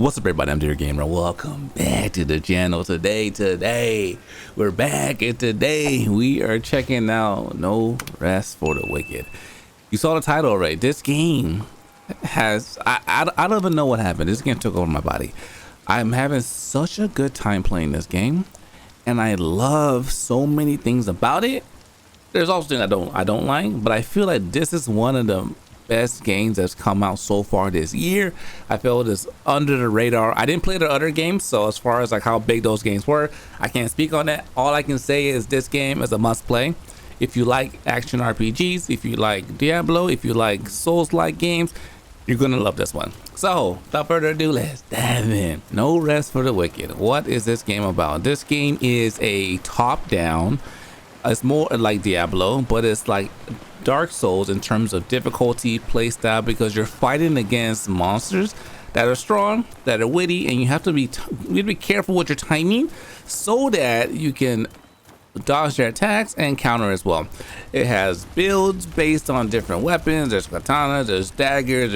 What's up, everybody? I'm Dear Gamer. Welcome back to the channel. Today we're back, and today we are checking out No Rest for the Wicked. You saw the title already. This game has I don't even know what happened. This game took over my body. I'm having such a good time playing this game, and I love so many things about it. There's also things I don't like, but I feel like this is one of the best games that's come out so far this year. I feel it's under the radar. I didn't play the other games, so as far as like how big those games were, I can't speak on that. All I can say is this game is a must play. If you like action RPGs, if you like Diablo, if you like Souls-like games, you're gonna love this one. So without further ado, let's dive in. No Rest for the Wicked. What is this game about? This game is a top-down. It's more like Diablo, but it's like Dark Souls in terms of difficulty, playstyle, because you're fighting against monsters that are strong, that are witty, and you have to be careful with your timing so that you can dodge their attacks and counter as well. It has builds based on different weapons. There's katana, there's daggers,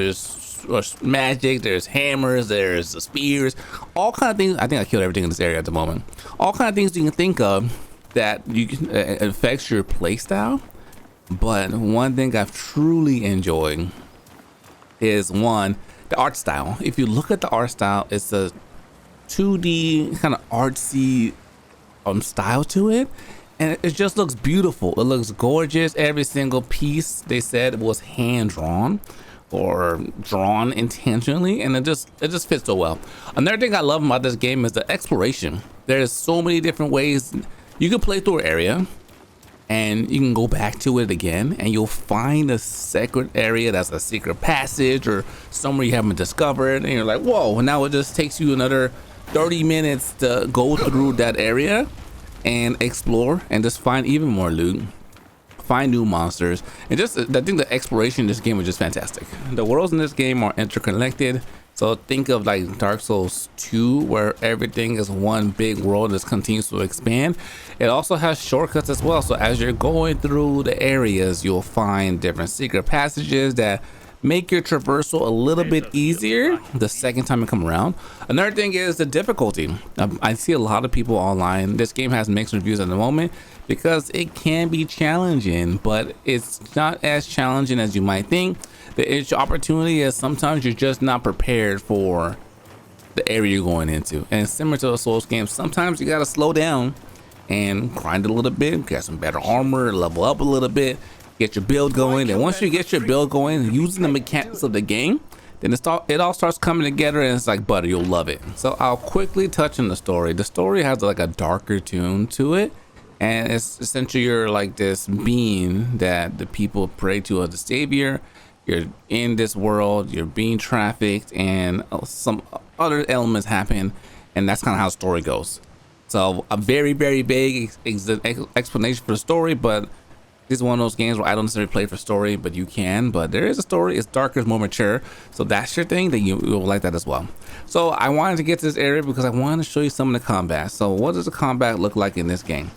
there's magic, there's hammers, there's spears, all kind of things. I think I killed everything in this area at the moment. All kind of things you can think of that you can affects your playstyle. But one thing I've truly enjoyed is the art style. If you look at the art style, it's a 2D kind of artsy style to it, and it just looks beautiful. It looks gorgeous. Every single piece they said was hand drawn or drawn intentionally, and it just fits so well. Another thing I love about this game is the exploration. There's so many different ways you can play through an area, and you can go back to it again, and you'll find a secret area that's a secret passage or somewhere you haven't discovered, and you're like, whoa, now it just takes you another 30 minutes to go through that area and explore and just find even more loot, find new monsters, and just I think the exploration in this game is just fantastic. The worlds in this game are interconnected. So think of like Dark Souls 2, where everything is one big world that continues to expand. It also has shortcuts as well. So as you're going through the areas, you'll find different secret passages that make your traversal a little bit easier the second time you come around. Another thing is the difficulty. I see a lot of people online. This game has mixed reviews at the moment because it can be challenging, but it's not as challenging as you might think. The opportunity is sometimes you're just not prepared for the area you're going into, and similar to the Souls games, sometimes you gotta slow down and grind a little bit, get some better armor, level up a little bit, get your build going. And once you get your build going using the mechanics of the game, then it all starts coming together, and it's like butter. You'll love it. So I'll quickly touch on the story. The story has like a darker tune to it, and it's essentially you're like this being that the people pray to as the savior. You're in this world, you're being trafficked, and some other elements happen, and that's kind of how the story goes. So a very vague explanation for the story, but this is one of those games where I don't necessarily play for story, but you can. But there is a story. It's darker, it's more mature. So that's your thing, then you'll like that as well. So I wanted to get to this area because I wanted to show you some of the combat. So what does the combat look like in this game?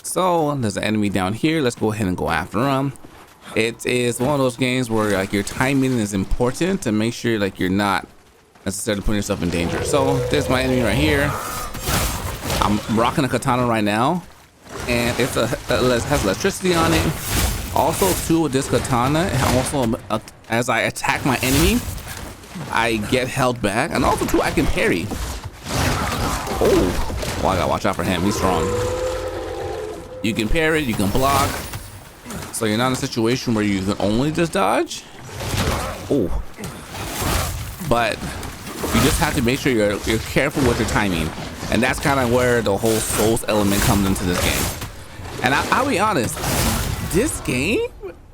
So there's an enemy down here. Let's go ahead and go after him. It is one of those games where like your timing is important to make sure like you're not necessarily putting yourself in danger. So there's my enemy right here. I'm rocking a katana right now, and it has electricity on it. Also too, with this katana, also as I attack my enemy, I get held back, and also too I can parry. Oh, well, I gotta watch out for him. He's strong. You can parry, you can block. So you're not in a situation where you can only just dodge. Oh, but you just have to make sure you're careful with your timing, and that's kind of where the whole Souls element comes into this game. And I'll be honest, this game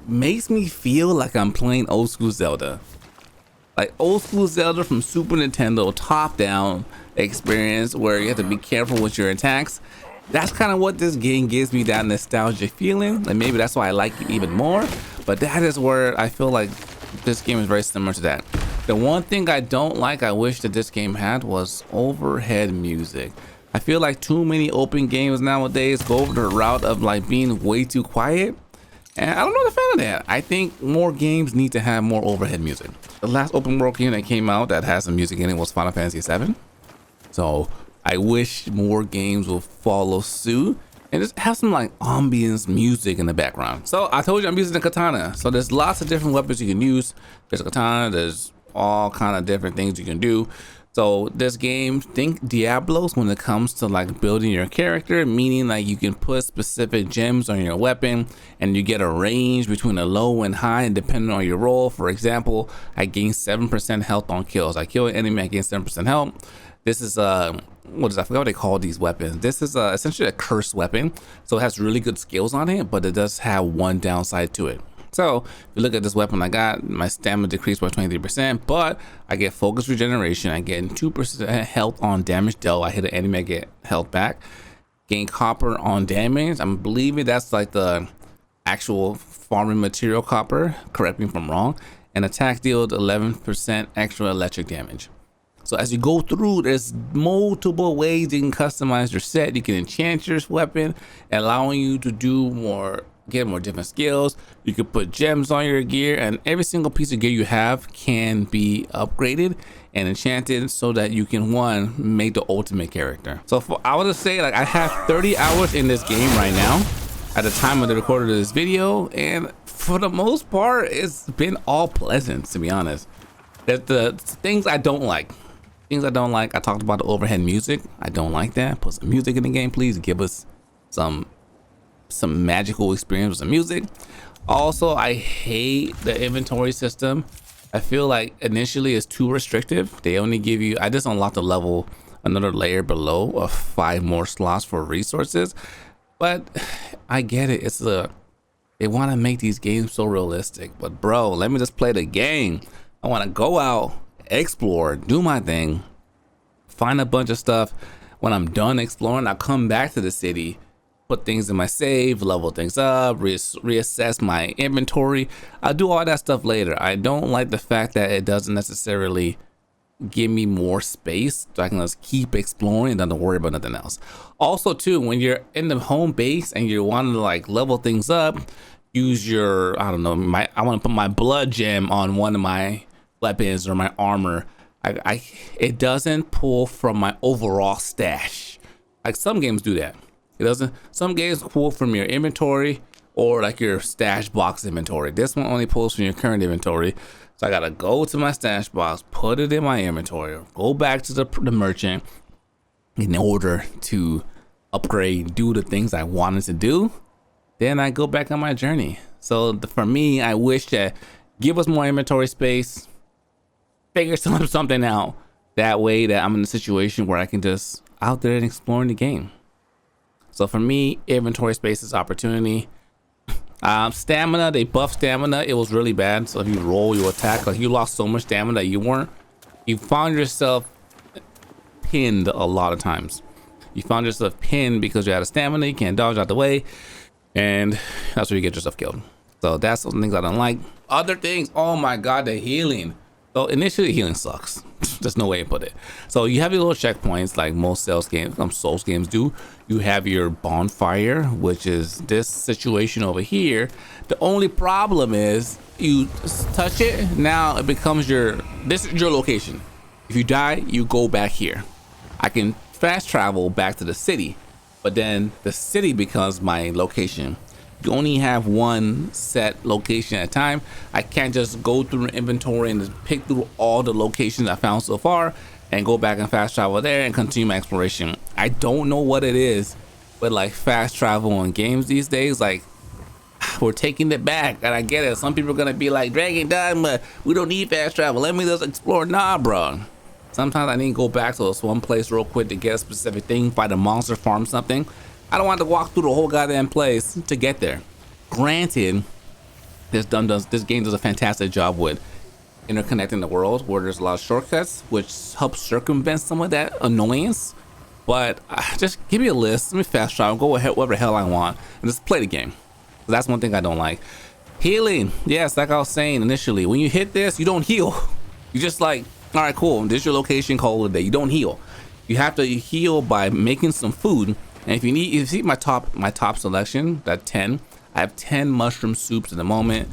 makes me feel like I'm playing old school Zelda, like old school Zelda from Super Nintendo, top down experience where you have to be careful with your attacks. That's kind of what this game gives me, that nostalgia feeling, and maybe that's why I like it even more. But that is where I feel like this game is very similar to that. The one thing I don't like, I wish that this game had, was overhead music. I feel like too many open games nowadays go over the route of like being way too quiet, And I'm not a fan of that. I think more games need to have more overhead music. The last open world game that came out that has some music in it was Final Fantasy VII. So I wish more games will follow suit and just have some like ambience music in the background. So I told you I'm using the katana. So there's lots of different weapons you can use. There's a katana, there's all kind of different things you can do. So this game, think Diablos when it comes to like building your character, meaning like you can put specific gems on your weapon and you get a range between a low and high and depending on your role. For example, I gain 7% health on kills. I kill an enemy, I gain 7% health. This is I forgot what they call these weapons. This is essentially a cursed weapon. So it has really good skills on it, but it does have one downside to it. So if you look at this weapon I got, my stamina decreased by 23%, but I get focus regeneration. I get 2% health on damage dealt. I hit an enemy, I get health back. Gain copper on damage. I'm believing that's like the actual farming material copper. Correct me if I'm wrong. And attack deals 11% extra electric damage. So as you go through, there's multiple ways you can customize your set. You can enchant your weapon, allowing you to do more, get more different skills. You can put gems on your gear, and every single piece of gear you have can be upgraded and enchanted so that you can make the ultimate character. So I would say like I have 30 hours in this game right now at the time of the recording of this video, and for the most part it's been all pleasant, to be honest. There's the things I don't like. I talked about the overhead music. I don't like that. Put some music in the game, please. Give us some magical experience with some music. Also, I hate the inventory system. I feel like initially it's too restrictive. They only give you, I just unlocked the level, another layer below of 5 more slots for resources. But I get it. They want to make these games so realistic. But bro, let me just play the game. I want to go out, explore, do my thing, find a bunch of stuff. When I'm done exploring, I come back to the city, put things in my save, level things up, reassess my inventory. I'll do all that stuff later. I don't like the fact that it doesn't necessarily give me more space so I can just keep exploring and not worry about nothing else. Also too, when you're in the home base and you're wanting to like level things up, use your, I don't know, I want to put my blood gem on one of my weapons or my armor. It doesn't pull from my overall stash. Like some games do that. It doesn't. Some games pull from your inventory or like your stash box inventory. This one only pulls from your current inventory. So I gotta go to my stash box, put it in my inventory, go back to the merchant in order to upgrade, do the things I wanted to do. Then I go back on my journey. So for me, I wish that give us more inventory space, figure something out. That way that I'm in a situation where I can just out there and exploring the game. So for me, inventory space is opportunity. Stamina, they buff stamina. It was really bad. So if you roll, you attack, like you lost so much stamina that you found yourself pinned a lot of times. You found yourself pinned because you had a stamina, you can't dodge out the way, and that's where you get yourself killed. So that's some things I don't like. Other things, oh my god, the healing. So initially healing sucks. There's no way to put it. So you have your little checkpoints like most Souls games do. You have your bonfire, which is this situation over here. The only problem is you touch it, now it becomes this is your location. If you die, you go back here. I can fast travel back to the city, but then the city becomes my location. You only have one set location at a time. I can't just go through an inventory and just pick through all the locations I found so far and go back and fast travel there and continue my exploration. I don't know what it is, but like fast travel in games these days, like we're taking it back. And I get it. Some people are gonna be like, Dragon Dogma, we don't need fast travel. Let me just explore. Nah, bro. Sometimes I need to go back to this one place real quick to get a specific thing, fight a monster, farm something. I don't want to walk through the whole goddamn place to get there. Granted, this game does a fantastic job with interconnecting the world where there's a lot of shortcuts, which helps circumvent some of that annoyance. But just give me a list, let me fast travel, go ahead, whatever the hell I want, and just play the game. So that's one thing I don't like. Healing, yes, like I was saying initially, when you hit this, you don't heal. You just like, all right, cool, this is your location, call it a day. You don't heal. You have to heal by making some food. And if you see my top selection, that 10, I have 10 mushroom soups at the moment.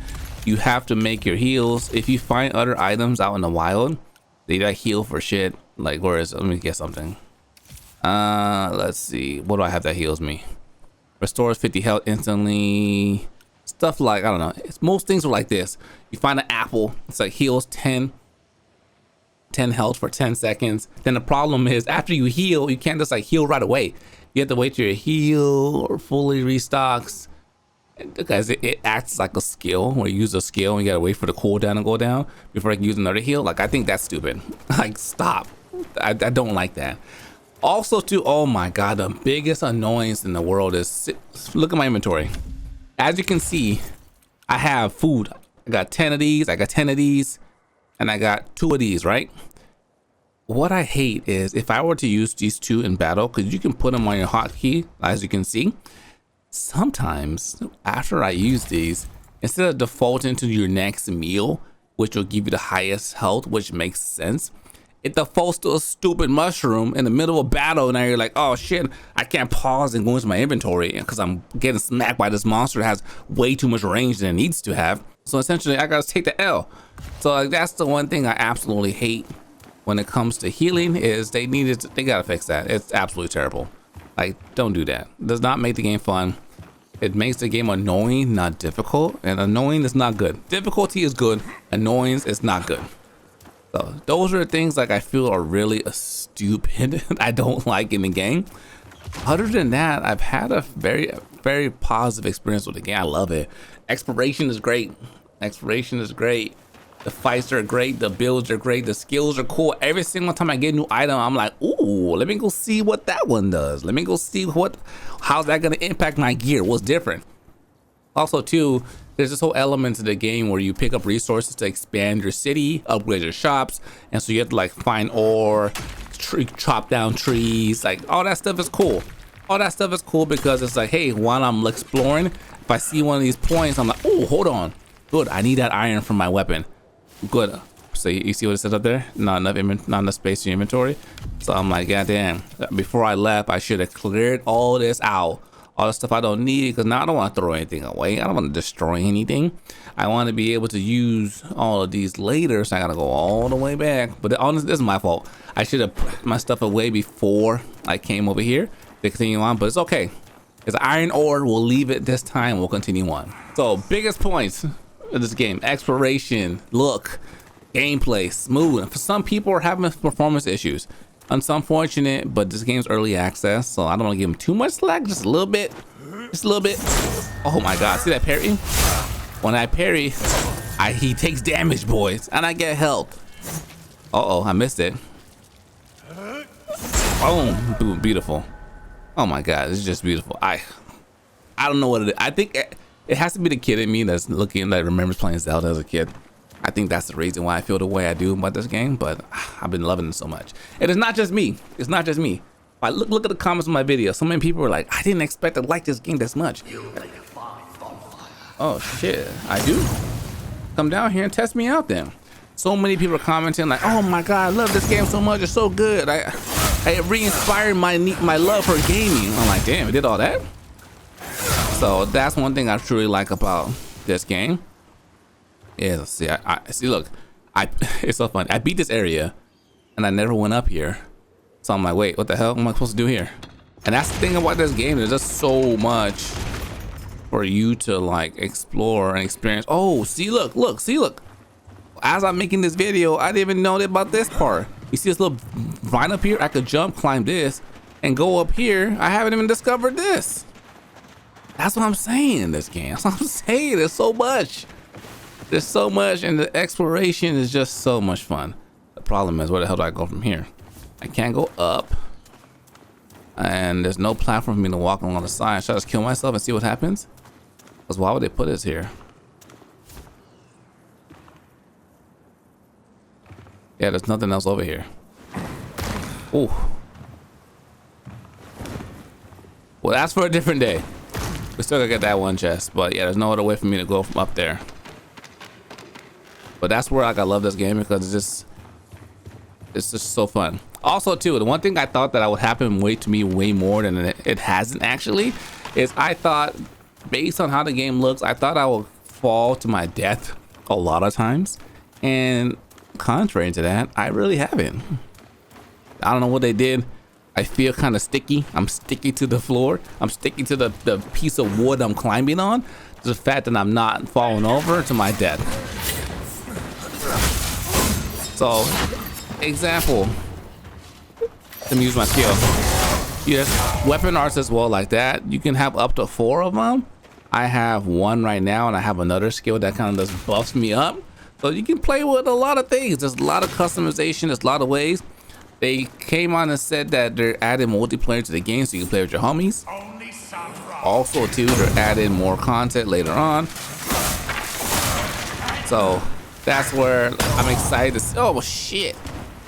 You have to make your heals. If you find other items out in the wild, they like heal for shit. Like, where is it? Let me get something. Let's see. What do I have that heals me? Restores 50 health instantly. Stuff like, I don't know. Most things are like this. You find an apple. It's like heals 10 health for 10 seconds. Then the problem is after you heal, you can't just like heal right away. You have to wait till your heal or fully restocks. Because it acts like a skill where you use a skill and you gotta wait for the cooldown to go down before I can use another heal. Like, I think that's stupid. Like, stop. I don't like that. Also too, oh my god, the biggest annoyance in the world is, look at my inventory. As you can see, I have food. I got 10 of these, I got 10 of these, and I got 2 of these, right? What I hate is if I were to use these 2 in battle, because you can put them on your hotkey, as you can see. Sometimes after I use these, instead of defaulting to your next meal, which will give you the highest health, which makes sense, it defaults to a stupid mushroom in the middle of battle, and now you're like, oh shit, I can't pause and go into my inventory because I'm getting smacked by this monster that has way too much range than it needs to have. So essentially I gotta take the L. So like, that's the one thing I absolutely hate when it comes to healing, is they gotta fix that. It's absolutely terrible. Like, don't do that. It does not make the game fun. It makes the game annoying, not difficult, and annoying is not good. Difficulty is good, annoyance is not good. So those are the things like I feel are really stupid. I don't like in the game. Other than that, I've had a very positive experience with the game. I love it. Exploration is great. Exploration is great. The fights are great. The builds are great. The skills are cool. Every single time I get a new item, I'm like, ooh, let me go see what that one does. Let me go see how's that gonna impact my gear? What's different? Also too, there's this whole element to the game where you pick up resources to expand your city, upgrade your shops, and so you have to like find ore, chop down trees, like all that stuff is cool. All that stuff is cool because it's like, hey, while I'm exploring, if I see one of these points, I'm like, oh, hold on. Good, I need that iron for my weapon. Good. So you see what it says up there? Not enough space in your inventory. So I'm like, god damn. Before I left, I should have cleared all this out. All the stuff I don't need, because now I don't want to throw anything away. I don't want to destroy anything. I want to be able to use all of these later, so I gotta go all the way back. But honestly, this is my fault. I should have put my stuff away before I came over here to continue on, but it's okay. Because iron ore, we'll leave it this time, we'll continue on. So, biggest points of this game: exploration, look, gameplay, smooth. And for some people are having performance issues. It's unfortunate, but this game's early access, so I don't want to give him too much slack, just a little bit. Just a little bit. Oh my god, see that parry? When I parry, he takes damage, boys, and I get health. Uh-oh, I missed it. Boom, beautiful. Oh my god, this is just beautiful. I don't know what it is. I think it has to be the kid in me that remembers playing Zelda as a kid. I think that's the reason why I feel the way I do about this game, but I've been loving it so much. And it's not just me. It's not just me. I look at the comments of my video. So many people were like, I didn't expect to like this game this much. Oh shit, I do? Come down here and test me out then. So many people are commenting like, oh my god, I love this game so much. It's so good. I re-inspired my love for gaming. I'm like, damn, it did all that? So that's one thing I truly like about this game. Yeah, see, I see. Look, it's so funny. I beat this area, and I never went up here. So I'm like, wait, what the hell am I supposed to do here? And that's the thing about this game. There's just so much for you to like explore and experience. Oh, see, look. As I'm making this video, I didn't even know about this part. You see this little vine up here? I could jump, climb this, and go up here. I haven't even discovered this. That's what I'm saying in this game. That's what I'm saying. There's so much. There's so much, and the exploration is just so much fun. The problem is, where the hell do I go from here? I can't go up, and there's no platform for me to walk along the side. Should I just kill myself and see what happens? Because why would they put this here? Yeah, there's nothing else over here. Ooh. Well, that's for a different day. We still gotta get that one chest, but yeah, there's no other way for me to go from up there. But that's where like I love this game, because it's just so fun. Also too, the one thing I thought that would happen to me way more than it hasn't actually, is I thought based on how the game looks, I thought I would fall to my death a lot of times, and contrary to that, I really haven't. I don't know what they did. I feel kind of sticky. I'm sticky to the floor. I'm sticky to the piece of wood I'm climbing on. The fact that I'm not falling over to my death. So, example. Let me use my skill. Yes, weapon arts as well like that. You can have up to 4 of them. I have 1 right now, and I have another skill that kind of just buffs me up. So you can play with a lot of things. There's a lot of customization. There's a lot of ways. They came on and said that they're adding multiplayer to the game so you can play with your homies. Also, too, they're adding more content later on. So that's where I'm excited to see. Oh, shit.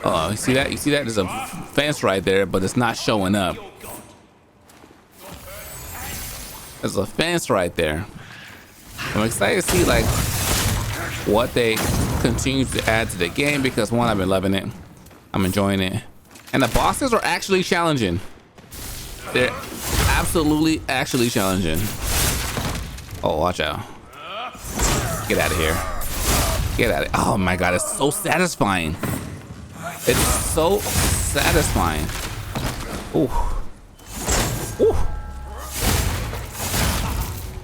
Oh, you see that? You see that? There's a fence right there, but it's not showing up. There's a fence right there. I'm excited to see like what they continue to add to the game because one, I've been loving it. I'm enjoying it. And the bosses are actually challenging. They're absolutely actually challenging. Oh, watch out. Get out of here. Get out of here. Oh my God, it's so satisfying. It's so satisfying. Ooh. Ooh.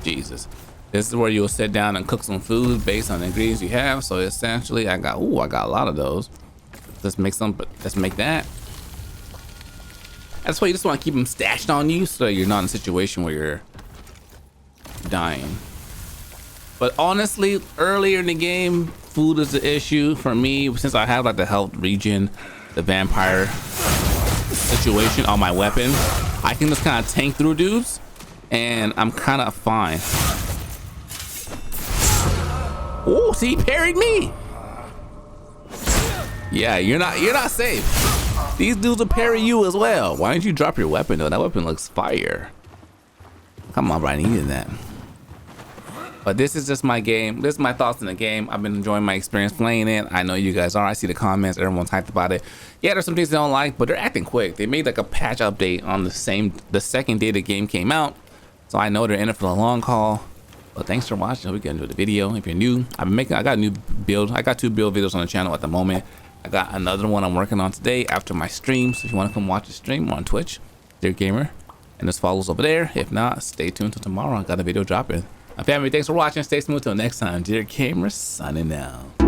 Jesus. This is where you'll sit down and cook some food based on the ingredients you have. So essentially I got a lot of those. Let's make some, let's make that. That's why you just want to keep them stashed on you so you're not in a situation where you're dying. But honestly, earlier in the game, food is the issue for me since I have like the health regen, the vampire situation on my weapon. I can just kind of tank through dudes and I'm kind of fine. Oh, see, he parried me. Yeah, you're not safe. These dudes will parry you as well. Why don't you drop your weapon though? That weapon looks fire. Come on, bro, I needed that. But this is just my game. This is my thoughts on the game. I've been enjoying my experience playing it. I know you guys are. I see the comments. Everyone's hyped about it. Yeah, there's some things they don't like, but they're acting quick. They made like a patch update on the second day the game came out. So I know they're in it for the long haul. But thanks for watching. We get into the video. If you're new, I got a new build. I got 2 build videos on the channel at the moment. I got another one I'm working on today after my stream. So if you want to come watch the stream, we're on Twitch, Dear Gamer, and this follows over there. If not, stay tuned till tomorrow. I got a video dropping. My family, thanks for watching. Stay smooth till next time. Dear Gamer, signing out.